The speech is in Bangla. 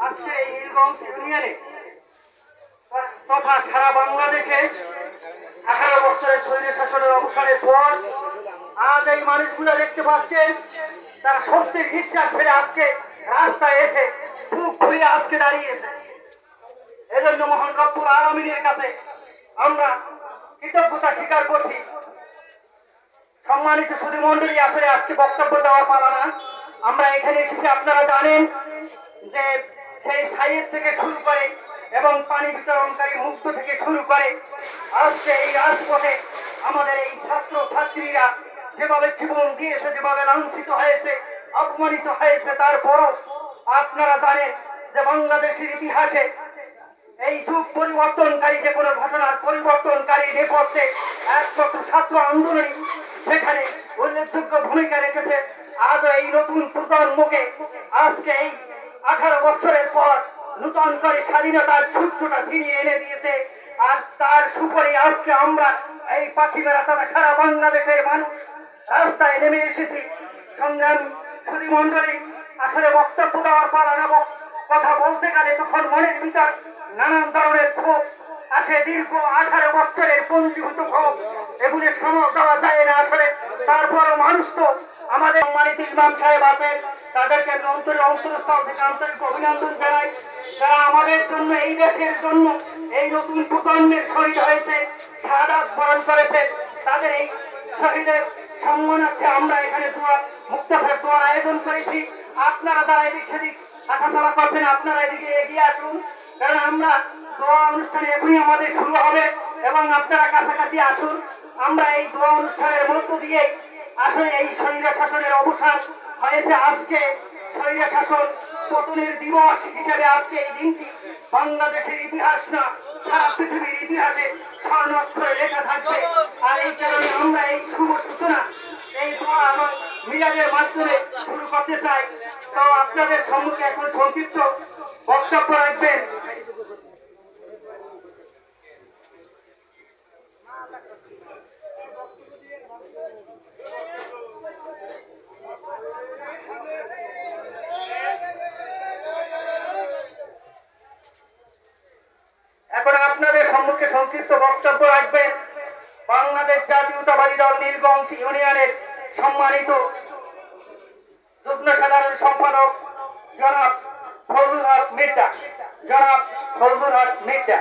আজকে এই নীলগঞ্জ ইউনিয়নে তথা সারা বাংলাদেশে 18 বছরের স্বৈর শাসনের অবসানের পর আজ এই মানুষগুলো দেখতে পাচ্ছেন তারা স্বস্তির নিঃশ্বাস ফেলে আজকে রাস্তায় এসে বুক ফুলিয়ে আজকে দাঁড়িয়েছে। এজন্য মহান রব্বুল আলামিনের কাছে আমরা কৃতজ্ঞতা স্বীকার করছি। সম্মানিত সুধী মন্ডলী, আসলে আজকে বক্তব্য দেওয়ার পালা না। আমরা এখানে এসেছি, আপনারা জানেন যে সেই সাইয়েদ থেকে শুরু করে এবং পানি বিতরণকারী মুক্ত থেকে শুরু করে আজকে এই রাজপথে আমাদের এই ছাত্র ছাত্রীরা যেভাবে জীবন দিয়েছে, যেভাবে লাঞ্ছিত হয়েছে, অপমানিত হয়েছে, তারপরও আপনারা জানেন যে বাংলাদেশের ইতিহাসে এই যুগ পরিবর্তনকারী যে কোনো ঘটনার পরিবর্তনকারী নেপথ্যে একমাত্র ছাত্র আন্দোলনই সেখানে উল্লেখযোগ্য ভূমিকা রেখেছে। আজও এই নতুন প্রজন্মকে আজকে এই 18 বছরের পর নূতন করে স্বাধীনতার সূর্যটা ফিরিয়ে এনে দিয়েছে। আর তার সুফলে আজকে আমরা এই পাখিমেরা তথা সারা বাংলাদেশের মানুষ রাস্তায় নেমে এসেছি। সংগ্রাম সুধী মন্ডলী, আসলে বক্তব্য দেওয়ার পালা না, কথা বলতে গেলে তখন মনের ভিতর নানান ধরনের ক্ষোভ আসে। দীর্ঘ 18 বছরের পঞ্জীভূত ক্ষোভ, এগুলি সামাল দেওয়া যায় না আসলে। তারপরও মানুষ তো আমাদের সম্মানিত ইমাম সাহেব আছেন, তাদেরকে আমি অন্তরস্থল থেকে আন্তরিক অভিনন্দন জানাই। যারা আমাদের জন্য, এই দেশের জন্য, এই নতুন প্রজন্মের শহীদ হয়েছে, শাহাদাত বরণ করেছে, তাদের এই শহীদের সম্মানার্থে আমরা এখানে মুক্তাসার দোয়া আয়োজন করেছি। আপনারা যারা এদিক সেদিক হাঁটাচলা করছেন, আপনারা এদিকে এগিয়ে আসুন, কারণ আমরা দোয়া অনুষ্ঠানে এখনই আমাদের শুরু হবে এবং আপনারা কাছাকাছি আসুন। আমরা এই দোয়া অনুষ্ঠানের মধ্য দিয়ে আসলে এই স্বৈর শাসনের অবসান হয়েছে। আজকে স্বৈর শাসন পতনের দিবস হিসেবে আজকে এই দিনটি বাংলাদেশের ইতিহাস না, সারা পৃথিবীর ইতিহাসে স্বর্ণাক্ষরে লেখা থাকবে। আর এই কারণে আমরা এই শুভ সূচনা এই দোয়া এবং মিলাদের মাধ্যমে শুরু করতে চাই। তো আপনাদের সম্মুখে এখন সংক্ষিপ্ত বক্তব্য রাখবেন বাংলাদেশ জাতীয়তাবাদী দল নীলগঞ্জ ইউনিয়নের সম্মানিত যুগ্ম সাধারণ সম্পাদক জনাব ফজলুল হক মির্জা।